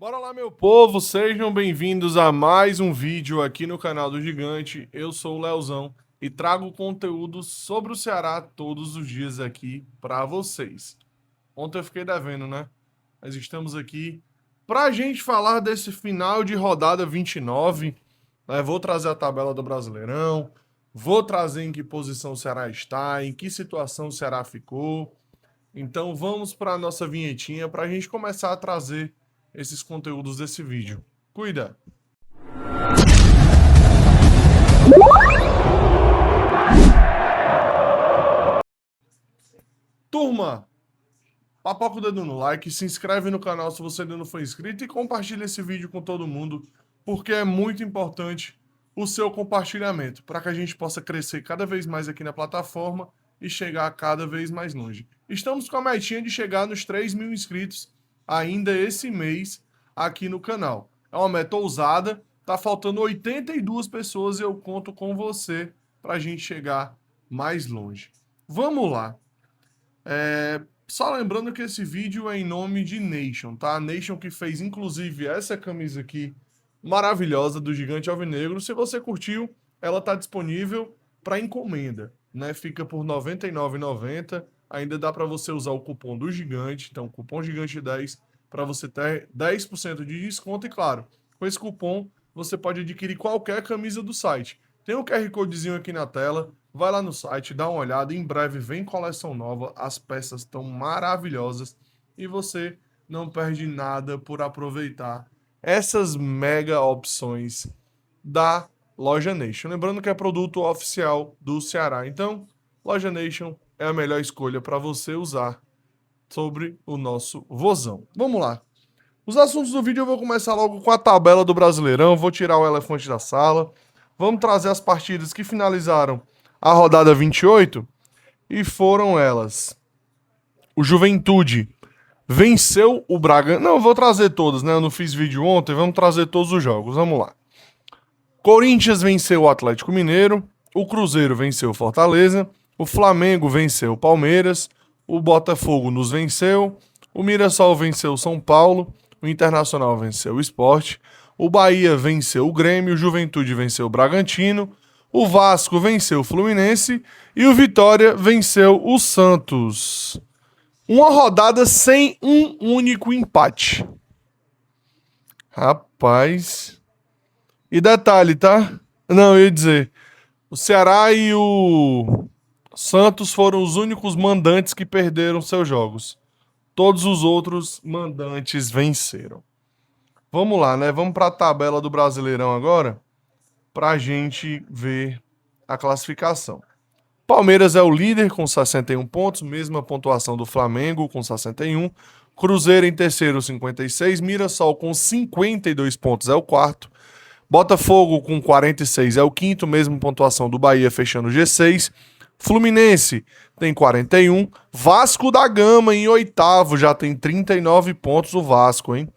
Bora lá, meu povo, sejam bem-vindos a mais um vídeo aqui no canal do Gigante. Eu sou o Leozão e trago conteúdo sobre o Ceará todos os dias aqui para vocês. Ontem eu fiquei devendo, né? Mas estamos aqui pra gente falar desse final de rodada 29, né? Vou trazer a tabela do Brasileirão, vou trazer em que posição o Ceará está, em que situação o Ceará ficou. Então vamos para a nossa vinhetinha para a gente começar a trazer esses conteúdos desse vídeo. Cuida! Turma, papoca o dedo no like, se inscreve no canal se você ainda não for inscrito e compartilha esse vídeo com todo mundo, porque é muito importante o seu compartilhamento para que a gente possa crescer cada vez mais aqui na plataforma e chegar cada vez mais longe. Estamos com a metinha de chegar nos 3.000 inscritos ainda esse mês aqui no canal. É uma meta ousada, tá faltando 82 pessoas e eu conto com você para a gente chegar mais longe. Vamos lá. Só lembrando que esse vídeo é em nome de Nation, tá? A Nation que fez inclusive essa camisa aqui maravilhosa do Gigante Alvinegro. Se você curtiu, ela tá disponível para encomenda, né? Fica por R$ 99,90. Ainda dá para você usar o cupom do Gigante, então cupom Gigante 10 para você ter 10% de desconto e claro, com esse cupom você pode adquirir qualquer camisa do site. Tem um QR Codezinho aqui na tela, vai lá no site, dá uma olhada, em breve vem coleção nova, as peças estão maravilhosas e você não perde nada por aproveitar essas mega opções da Loja Nation. Lembrando que é produto oficial do Ceará, então Loja Nation é a melhor escolha para você usar sobre o nosso vozão. Vamos lá. Os assuntos do vídeo eu vou começar logo com a tabela do Brasileirão, vou tirar o elefante da sala. Vamos trazer as partidas que finalizaram a rodada 28 e foram elas. O Juventude venceu o Braga. Não, vou trazer todas, né? Eu não fiz vídeo ontem, vamos trazer todos os jogos. Vamos lá. Corinthians venceu o Atlético Mineiro, o Cruzeiro venceu o Fortaleza, o Flamengo venceu o Palmeiras, o Botafogo nos venceu, o Mirassol venceu o São Paulo, o Internacional venceu o Sport, o Bahia venceu o Grêmio, o Juventude venceu o Bragantino, o Vasco venceu o Fluminense e o Vitória venceu o Santos. Uma rodada sem um único empate. Rapaz. E detalhe, tá? Não, eu ia dizer. O Ceará e o Santos foram os únicos mandantes que perderam seus jogos. Todos os outros mandantes venceram. Vamos lá, né? Vamos para a tabela do Brasileirão agora, para a gente ver a classificação. Palmeiras é o líder com 61 pontos, mesma pontuação do Flamengo com 61. Cruzeiro em terceiro, 56. Mirassol com 52 pontos é o quarto. Botafogo com 46 é o quinto, mesma pontuação do Bahia fechando o G6. Fluminense tem 41. Vasco da Gama em oitavo, já tem 39 pontos o Vasco, hein?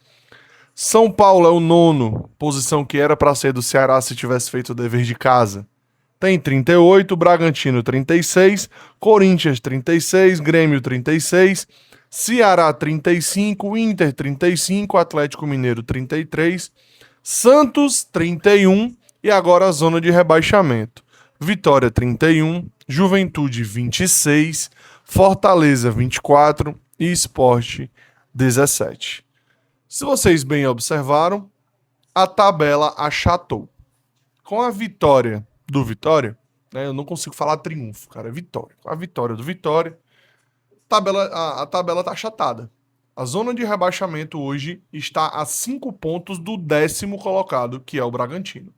São Paulo é o nono, posição que era para ser do Ceará se tivesse feito o dever de casa. Tem 38, Bragantino 36, Corinthians 36, Grêmio 36, Ceará 35, Inter 35, Atlético Mineiro 33, Santos 31 e agora a zona de rebaixamento. Vitória 31, Juventude 26, Fortaleza 24 e Sport 17. Se vocês bem observaram, a tabela achatou. Com a vitória do Vitória, né, eu não consigo falar triunfo, cara, é vitória. Com a vitória do Vitória, a tabela tá achatada. A zona de rebaixamento hoje está a 5 pontos do 10º colocado, que é o Bragantino.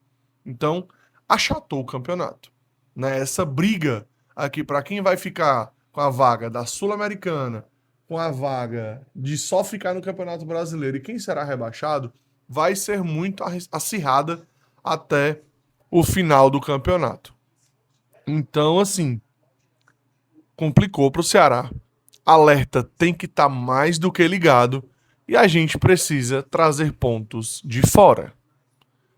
Então, achatou o campeonato. Né? Essa briga aqui para quem vai ficar com a vaga da Sul-Americana, com a vaga de só ficar no Campeonato Brasileiro e quem será rebaixado, vai ser muito acirrada até o final do campeonato. Então, assim, complicou para o Ceará. Alerta tem que estar mais do que ligado e a gente precisa trazer pontos de fora.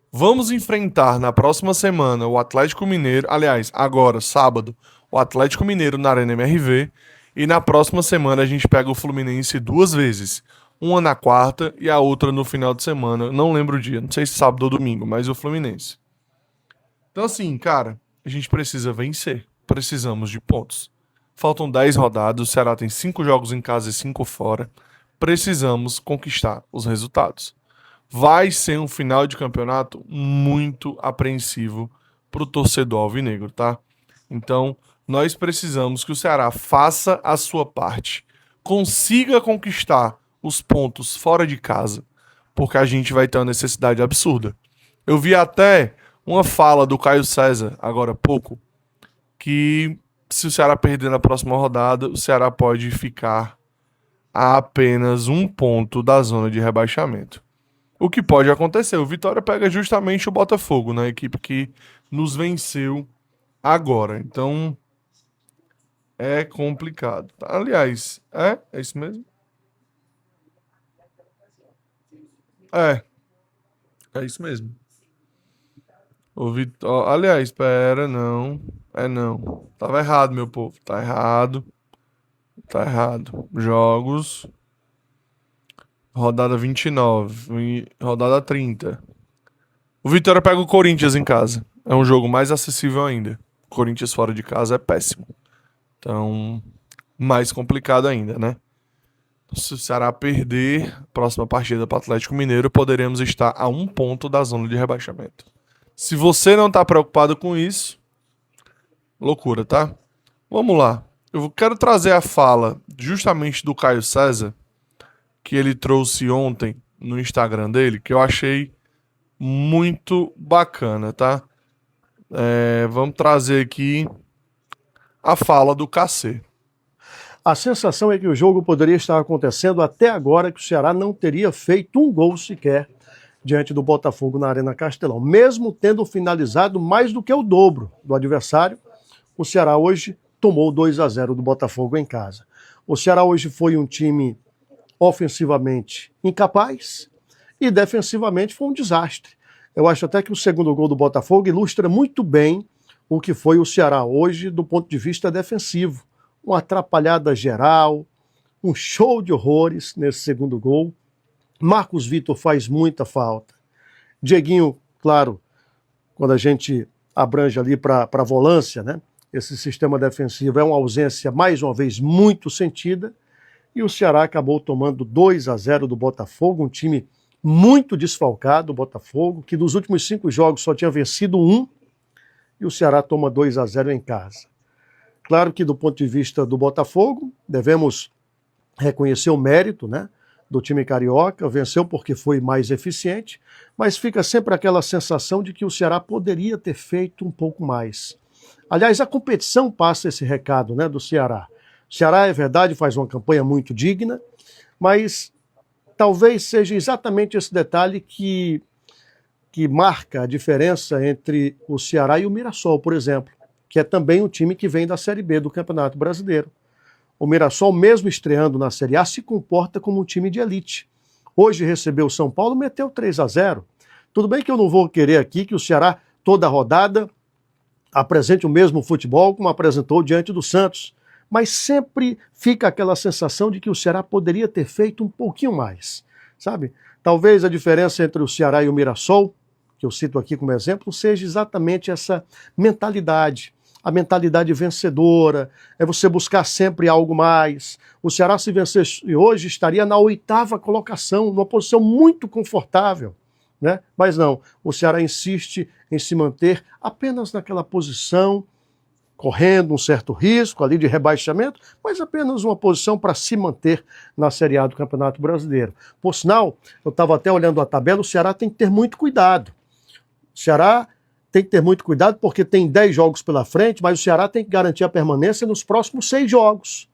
Vamos enfrentar na próxima semana o Atlético Mineiro, aliás, agora, sábado, o Atlético Mineiro na Arena MRV e na próxima semana a gente pega o Fluminense 2 vezes. uma na quarta e a outra no final de semana. Não lembro o dia, não sei se sábado ou domingo, mas o Fluminense. Então, assim, cara, a gente precisa vencer. Precisamos de pontos. Faltam 10 rodadas, o Ceará tem 5 jogos em casa e 5 fora. Precisamos conquistar os resultados. Vai ser um final de campeonato muito apreensivo pro torcedor alvinegro, tá? Então, nós precisamos que o Ceará faça a sua parte, consiga conquistar os pontos fora de casa, porque a gente vai ter uma necessidade absurda. Eu vi até uma fala do Caio César, agora há pouco, que se o Ceará perder na próxima rodada, o Ceará pode ficar a apenas um ponto da zona de rebaixamento. O que pode acontecer? O Vitória pega justamente o Botafogo, né? A equipe que nos venceu agora. Então, é complicado. Aliás, é isso mesmo? É isso mesmo. O Vitória. Aliás, pera, não. Não. Tava errado, meu povo. Tá errado. Tá errado. Jogos. Rodada 29. Rodada 30. O Vitória pega o Corinthians em casa. É um jogo mais acessível ainda. O Corinthians fora de casa é péssimo. Então, mais complicado ainda, né? Se o Ceará perder a próxima partida para o Atlético Mineiro, poderemos estar a um ponto da zona de rebaixamento. Se você não está preocupado com isso, loucura, tá? Vamos lá. Eu quero trazer a fala justamente do Caio César, que ele trouxe ontem no Instagram dele, que eu achei muito bacana, tá? Vamos trazer aqui a fala do KC. A sensação é que o jogo poderia estar acontecendo até agora, que o Ceará não teria feito um gol sequer diante do Botafogo na Arena Castelão. Mesmo tendo finalizado mais do que o dobro do adversário, o Ceará hoje tomou 2-0 do Botafogo em casa. O Ceará hoje foi um time ofensivamente incapaz e defensivamente foi um desastre. Eu acho até que o segundo gol do Botafogo ilustra muito bem o que foi o Ceará hoje do ponto de vista defensivo. Uma atrapalhada geral, um show de horrores nesse segundo gol. Marcos Vitor faz muita falta. Dieguinho, claro, quando a gente abrange ali para a volância, né? Esse sistema defensivo é uma ausência, mais uma vez, muito sentida. E o Ceará acabou tomando 2-0 do Botafogo, um time muito desfalcado, o Botafogo, que nos últimos 5 jogos só tinha vencido um, e o Ceará toma 2-0 em casa. Claro que do ponto de vista do Botafogo, devemos reconhecer o mérito, né, do time carioca, venceu porque foi mais eficiente, mas fica sempre aquela sensação de que o Ceará poderia ter feito um pouco mais. Aliás, a competição passa esse recado, né, do Ceará. O Ceará, é verdade, faz uma campanha muito digna, mas talvez seja exatamente esse detalhe que marca a diferença entre o Ceará e o Mirassol, por exemplo, que é também um time que vem da Série B do Campeonato Brasileiro. O Mirassol, mesmo estreando na Série A, se comporta como um time de elite. Hoje recebeu o São Paulo, meteu 3-0. Tudo bem que eu não vou querer aqui que o Ceará, toda rodada, apresente o mesmo futebol como apresentou diante do Santos, mas sempre fica aquela sensação de que o Ceará poderia ter feito um pouquinho mais, sabe? Talvez a diferença entre o Ceará e o Mirassol, que eu cito aqui como exemplo, seja exatamente essa mentalidade. A mentalidade vencedora, é você buscar sempre algo mais. O Ceará, se vencesse hoje, estaria na 8ª colocação, numa posição muito confortável, né? Mas não, o Ceará insiste em se manter apenas naquela posição, correndo um certo risco ali de rebaixamento, mas apenas uma posição para se manter na Série A do Campeonato Brasileiro. Por sinal, eu estava até olhando a tabela, o Ceará tem que ter muito cuidado. O Ceará tem que ter muito cuidado porque tem 10 jogos pela frente, mas o Ceará tem que garantir a permanência nos próximos 6 jogos.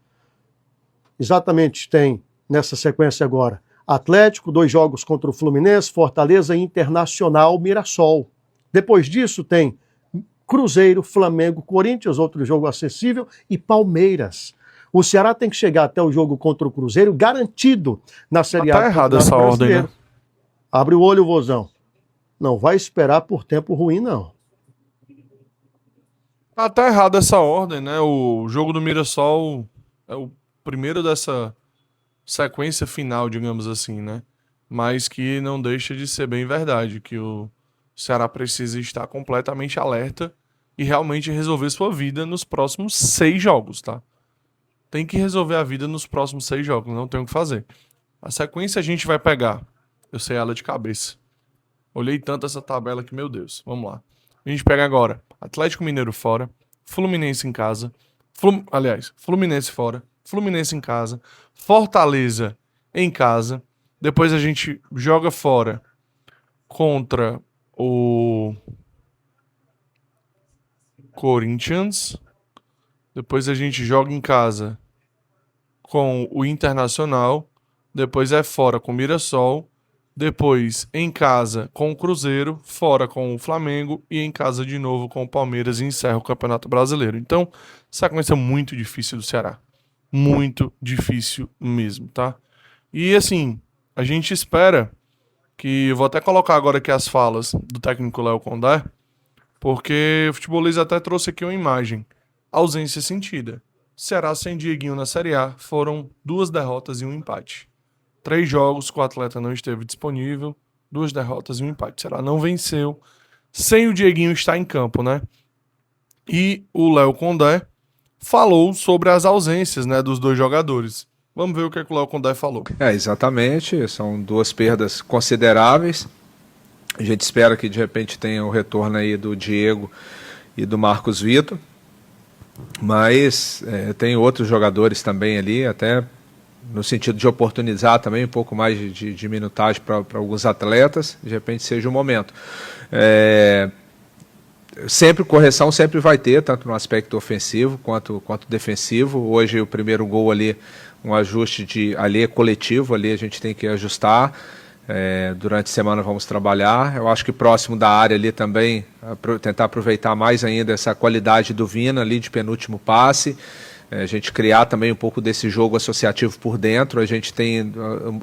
Exatamente, tem nessa sequência agora Atlético, 2 jogos contra o Fluminense, Fortaleza, Internacional, Mirassol. Depois disso tem Cruzeiro, Flamengo, Corinthians, outro jogo acessível, e Palmeiras. O Ceará tem que chegar até o jogo contra o Cruzeiro garantido na Série A. Tá errada essa ordem, né? Abre o olho, Vozão. Não vai esperar por tempo ruim, não. Tá errada essa ordem, né? O jogo do Mirassol é o primeiro dessa sequência final, digamos assim, né? Mas que não deixa de ser bem verdade, que o Ceará precisa estar completamente alerta e realmente resolver sua vida nos próximos 6 jogos, tá? Tem que resolver a vida nos próximos 6 jogos, não tem o que fazer. A sequência a gente vai pegar, eu sei ela de cabeça. Olhei tanto essa tabela que, meu Deus, vamos lá. A gente pega agora Atlético Mineiro fora, Fluminense em casa, Fluminense fora, Fluminense em casa, Fortaleza em casa. Depois a gente joga fora contra o Corinthians. Depois a gente joga em casa com o Internacional. Depois é fora com o Mirassol. Depois em casa com o Cruzeiro, fora com o Flamengo e em casa de novo com o Palmeiras e encerra o Campeonato Brasileiro. Então, sequência muito difícil do Ceará. Muito difícil mesmo, tá? E assim, a gente espera que... Eu vou até colocar agora aqui as falas do técnico Léo Condé, porque o Futebolês até trouxe aqui uma imagem. Ausência sentida. Ceará sem Dieguinho na Série A foram 2 derrotas e um empate. 3 jogos que o atleta não esteve disponível, 2 derrotas e um empate. Ceará não venceu sem o Dieguinho estar em campo, né? E o Léo Condé falou sobre as ausências, né, dos 2 jogadores. Vamos ver o que o Léo Condé falou. Exatamente, são 2 perdas consideráveis. A gente espera que de repente tenha o retorno aí do Diego e do Marcos Vitor, mas tem outros jogadores também ali, até no sentido de oportunizar também um pouco mais de minutagem para alguns atletas, de repente seja o momento. Sempre correção sempre vai ter, tanto no aspecto ofensivo quanto defensivo. Hoje o primeiro gol ali, um ajuste ali é coletivo, ali a gente tem que ajustar. Durante a semana vamos trabalhar. Eu acho que próximo da área ali também, tentar aproveitar mais ainda essa qualidade do Vina ali de penúltimo passe. A gente criar também um pouco desse jogo associativo por dentro. A gente tem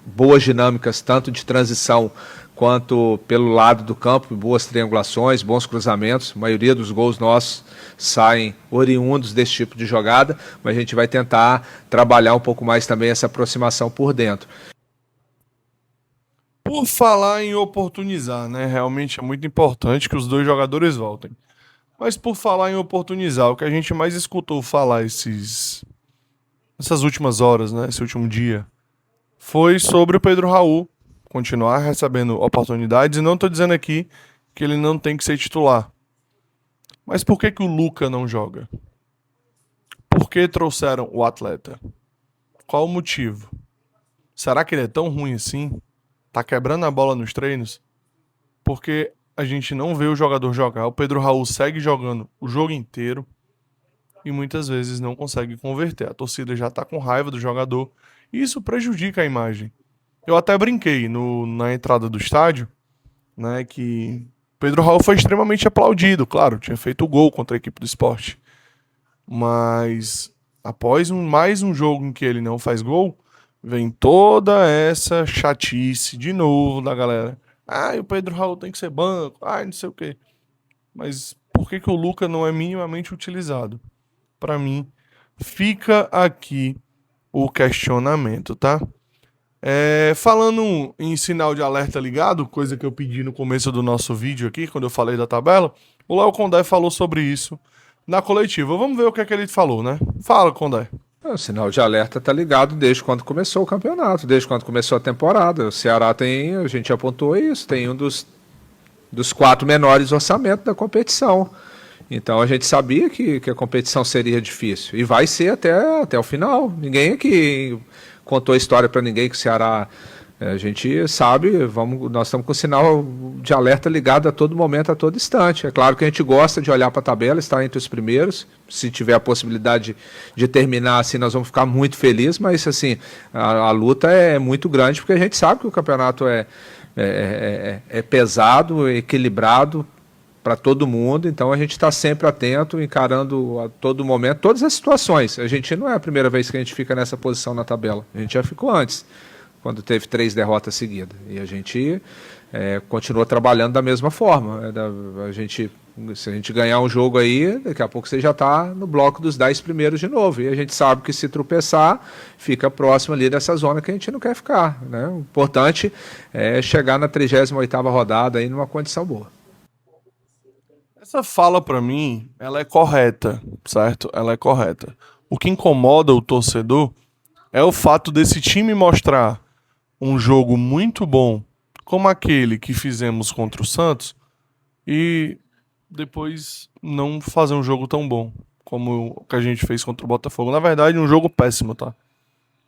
boas dinâmicas, tanto de transição quanto pelo lado do campo, boas triangulações, bons cruzamentos. A maioria dos gols nossos saem oriundos desse tipo de jogada, mas a gente vai tentar trabalhar um pouco mais também essa aproximação por dentro. Por falar em oportunizar, né? Realmente é muito importante que os 2 jogadores voltem. Mas por falar em oportunizar, o que a gente mais escutou falar essas últimas horas, né, esse último dia, foi sobre o Pedro Raul continuar recebendo oportunidades. E não estou dizendo aqui que ele não tem que ser titular. Mas por que o Luca não joga? Por que trouxeram o atleta? Qual o motivo? Será que ele é tão ruim assim? Tá quebrando a bola nos treinos? Porque a gente não vê o jogador jogar. O Pedro Raul segue jogando o jogo inteiro e muitas vezes não consegue converter. A torcida já tá com raiva do jogador e isso prejudica a imagem. Eu até brinquei na entrada do estádio, né, que Pedro Raul foi extremamente aplaudido. Claro, tinha feito o gol contra a equipe do Sport. Mas após mais um jogo em que ele não faz gol, vem toda essa chatice de novo da galera. O Pedro Raul tem que ser banco, não sei o quê. Mas por que o Luca não é minimamente utilizado? Para mim, fica aqui o questionamento, tá? Falando em sinal de alerta ligado, coisa que eu pedi no começo do nosso vídeo aqui, quando eu falei da tabela, o Léo Condé falou sobre isso na coletiva. Vamos ver o que é que ele falou, né? Fala, Condé. O sinal de alerta está ligado desde quando começou o campeonato, desde quando começou a temporada. O Ceará tem, a gente apontou isso, tem um dos 4 menores orçamentos da competição. Então a gente sabia que a competição seria difícil e vai ser até o final. Ninguém aqui contou a história para ninguém que o Ceará... A gente sabe, nós estamos com o sinal de alerta ligado a todo momento, a todo instante. É claro que a gente gosta de olhar para a tabela, estar entre os primeiros. Se tiver a possibilidade de terminar assim, nós vamos ficar muito felizes, mas assim, a luta é muito grande, porque a gente sabe que o campeonato é pesado, equilibrado para todo mundo, então a gente está sempre atento, encarando a todo momento todas as situações. A gente não é a primeira vez que a gente fica nessa posição na tabela, a gente já ficou antes, quando teve 3 derrotas seguidas. E a gente continua trabalhando da mesma forma. A gente Se a gente ganhar um jogo aí, daqui a pouco você já está no bloco dos 10 primeiros de novo. E a gente sabe que se tropeçar, fica próximo ali dessa zona que a gente não quer ficar, né? O importante é chegar na 38ª rodada aí numa condição boa. Essa fala, pra mim, ela é correta, certo? Ela é correta. O que incomoda o torcedor é o fato desse time mostrar um jogo muito bom, como aquele que fizemos contra o Santos, e depois não fazer um jogo tão bom como o que a gente fez contra o Botafogo. Na verdade, um jogo péssimo, tá?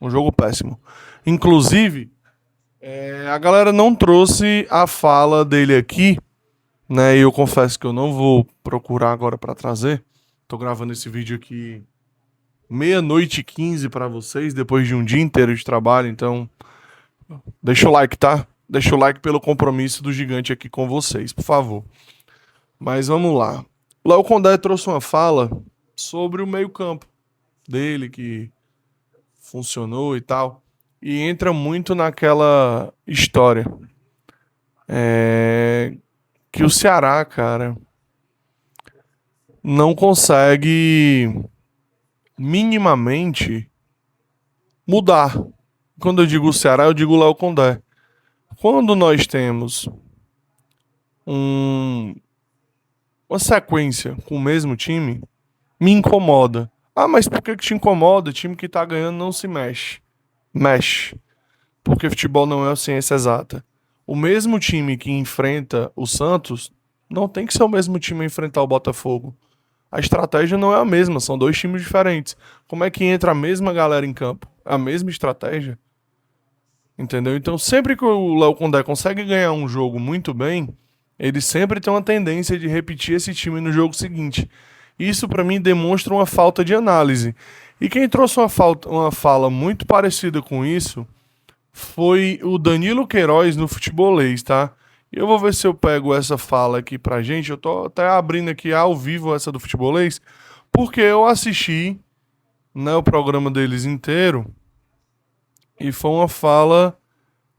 Um jogo péssimo. Inclusive, a galera não trouxe a fala dele aqui, né? E eu confesso que eu não vou procurar agora pra trazer. Tô gravando esse vídeo aqui 00:15 pra vocês, depois de um dia inteiro de trabalho, então deixa o like, tá? Deixa o like pelo compromisso do gigante aqui com vocês, por favor. Mas vamos lá. O Léo Condé trouxe uma fala sobre o meio-campo dele, que funcionou e tal. E entra muito naquela história. Que o Ceará, cara, não consegue minimamente mudar. Quando eu digo o Ceará, eu digo o Léo Condé. Quando nós temos uma sequência com o mesmo time, me incomoda. Ah, mas por que te incomoda? O time que tá ganhando não se mexe. Mexe. Porque futebol não é uma ciência exata. O mesmo time que enfrenta o Santos não tem que ser o mesmo time a enfrentar o Botafogo. A estratégia não é a mesma, são dois times diferentes. Como é que entra a mesma galera em campo? A mesma estratégia? Entendeu? Então, sempre que o Léo Condé consegue ganhar um jogo muito bem, ele sempre tem uma tendência de repetir esse time no jogo seguinte. Isso, pra mim, demonstra uma falta de análise. E quem trouxe uma fala muito parecida com isso foi o Danilo Queiroz no Futebolês, tá? E eu vou ver se eu pego essa fala aqui pra gente. Eu tô até abrindo aqui ao vivo essa do Futebolês, porque eu assisti, né, o programa deles inteiro. E foi uma fala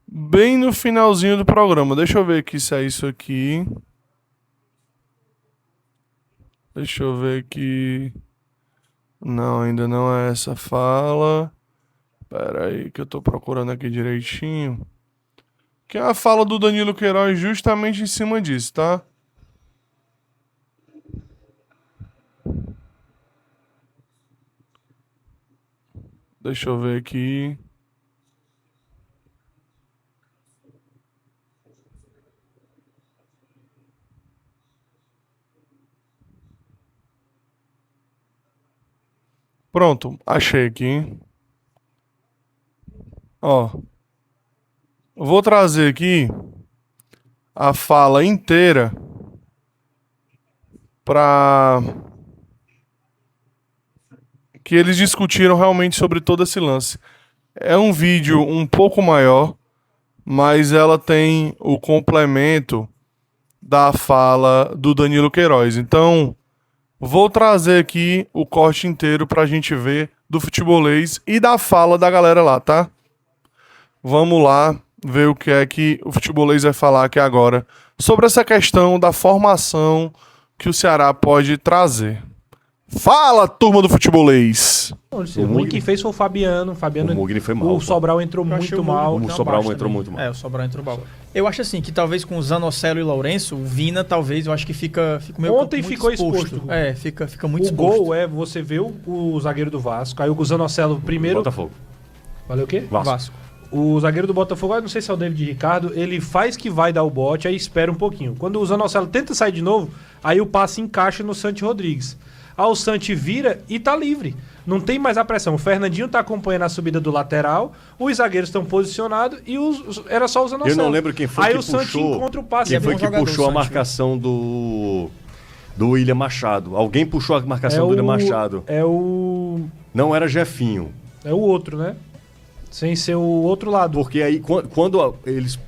bem no finalzinho do programa. Deixa eu ver aqui se é isso aqui. Deixa eu ver aqui. Não, ainda não é essa fala. Pera aí que eu tô procurando aqui direitinho. Que é a fala do Danilo Queiroz justamente em cima disso, tá? Deixa eu ver aqui. Pronto, achei aqui. Ó. Vou trazer aqui a fala inteira para que eles discutiram realmente sobre todo esse lance. É um vídeo um pouco maior, mas ela tem o complemento da fala do Danilo Queiroz. Então, vou trazer aqui o corte inteiro pra gente ver do Futebolês e da fala da galera lá, tá? Vamos lá ver o que é que o Futebolês vai falar aqui agora sobre essa questão da formação que o Ceará pode trazer. Fala, turma do Futebolês! O ruim que fez foi o Fabiano. O Mugni foi mal. O Sobral entrou muito mal. O Sobral entrou muito mal. O Sobral entrou mal. Eu acho assim que talvez com o Zanocelo e o Lourenço, o Vina talvez, eu acho que fica meio Ontem muito ficou exposto. Fica muito O exposto. gol você vê o zagueiro do Vasco, aí o Zanocelo primeiro... Botafogo. Valeu o quê? Vasco. O zagueiro do Botafogo, eu não sei se é o David Ricardo, ele faz que vai dar o bote, aí espera um pouquinho. Quando o Zanocelo tenta sair de novo, aí o passe encaixa no Santi Rodrigues. Aí o Santi vira e tá livre. Não tem mais a pressão. O Fernandinho tá acompanhando a subida do lateral, os zagueiros estão posicionados e era só o Zanocelo. Eu não lembro quem foi aí que puxou. Aí o Santi encontra o passe. Quem foi bom que jogador, puxou a Santi, marcação do William Machado? Alguém puxou a marcação do William Machado. Não era Jefinho. É o outro, né? Sem ser o outro lado. Porque aí, quando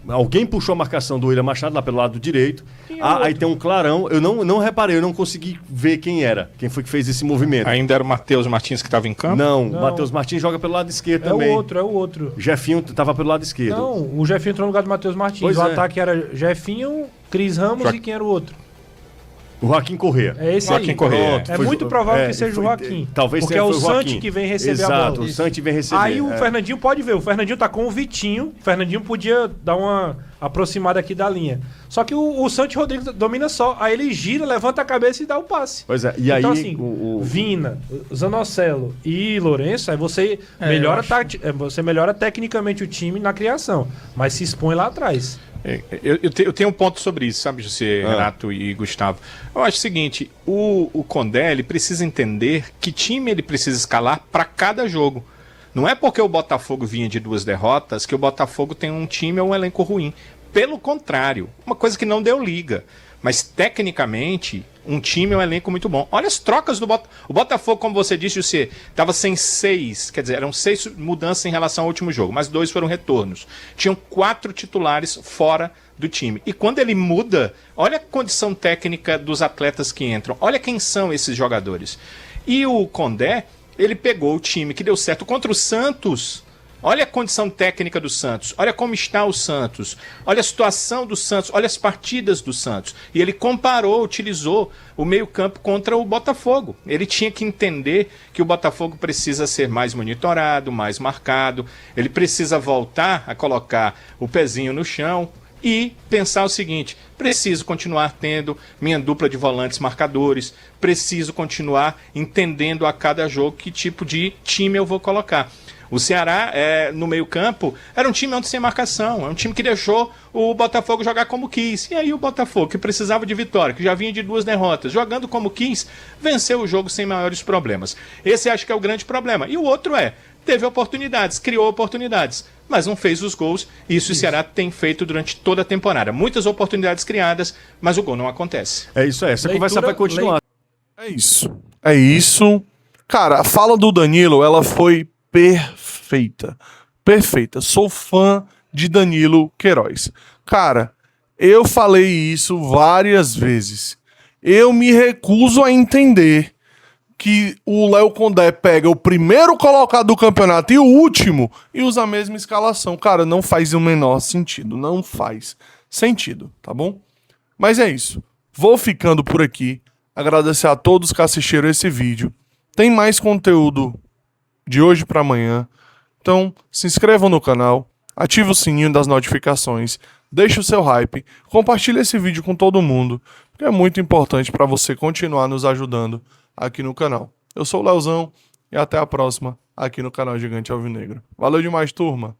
alguém puxou a marcação do William Machado lá pelo lado direito, aí tem um clarão. Eu não reparei, eu não consegui ver quem era. Quem foi que fez esse movimento. Ainda era o Matheus Martins que estava em campo? Não, o Matheus Martins joga pelo lado esquerdo também. É o outro. Jefinho tava pelo lado esquerdo. Não, o Jefinho entrou no lugar do Matheus Martins. Pois o é. ataque era Jefinho, Cris Ramos e quem era o outro? O Joaquim Corrêa. É esse Joaquim aí. Corrêa. Pronto, É foi- muito provável que seja o foi- Joaquim. Talvez porque tenha é o foi Santi Joaquim. que vem receber a Exato, bola. o Santi vem receber. Aí o Fernandinho pode ver. O Fernandinho tá com o Vitinho. O Fernandinho podia dar uma aproximada aqui da linha. Só que o Santi Rodrigues domina só. Aí ele gira, levanta a cabeça e dá o passe. Pois é, e aí Então, assim, o- Vina, Zanocelo e Lourenço, aí você, melhora você melhora tecnicamente o time na criação, mas se expõe lá atrás. Eu tenho um ponto sobre isso, sabe, José, Renato e Gustavo. Eu acho o seguinte, o Condé, ele precisa entender que time ele precisa escalar para cada jogo. Não é porque o Botafogo vinha de 2 derrotas que o Botafogo tem um time ou um elenco ruim. Pelo contrário, uma coisa que não deu liga. Mas, tecnicamente, um time é um elenco muito bom. Olha as trocas do Botafogo. O Botafogo, como você disse, você estava sem 6. Quer dizer, eram 6 mudanças em relação ao último jogo, mas 2 foram retornos. Tinham 4 titulares fora do time. E quando ele muda, olha a condição técnica dos atletas que entram. Olha quem são esses jogadores. E o Condé, ele pegou o time que deu certo contra o Santos. Olha a condição técnica do Santos, olha como está o Santos, olha a situação do Santos, olha as partidas do Santos. E ele comparou, utilizou o meio-campo contra o Botafogo. Ele tinha que entender que o Botafogo precisa ser mais monitorado, mais marcado, ele precisa voltar a colocar o pezinho no chão e pensar o seguinte: preciso continuar tendo minha dupla de volantes marcadores, preciso continuar entendendo a cada jogo que tipo de time eu vou colocar. O Ceará, no meio-campo, era um time onde sem marcação, é um time que deixou o Botafogo jogar como quis. E aí o Botafogo, que precisava de vitória, que já vinha de 2 derrotas, jogando como quis, venceu o jogo sem maiores problemas. Esse acho que é o grande problema. E o outro teve oportunidades, criou oportunidades, mas não fez os gols. Isso o Ceará tem feito durante toda a temporada. Muitas oportunidades criadas, mas o gol não acontece. É isso aí, essa conversa vai continuar. É isso. É isso. Cara, a fala do Danilo, ela foi perfeita. Perfeita. Sou fã de Danilo Queiroz. Cara, eu falei isso várias vezes. Eu me recuso a entender que o Léo Condé pega o primeiro colocado do campeonato e o último e usa a mesma escalação. Cara, não faz o menor sentido. Não faz sentido, tá bom? Mas é isso. Vou ficando por aqui. Agradecer a todos que assistiram esse vídeo. Tem mais conteúdo de hoje para amanhã. Então, se inscrevam no canal, ative o sininho das notificações, deixe o seu hype, compartilhe esse vídeo com todo mundo, porque é muito importante para você continuar nos ajudando aqui no canal. Eu sou o Leozão e até a próxima aqui no canal Gigante Alvinegro. Valeu demais, turma!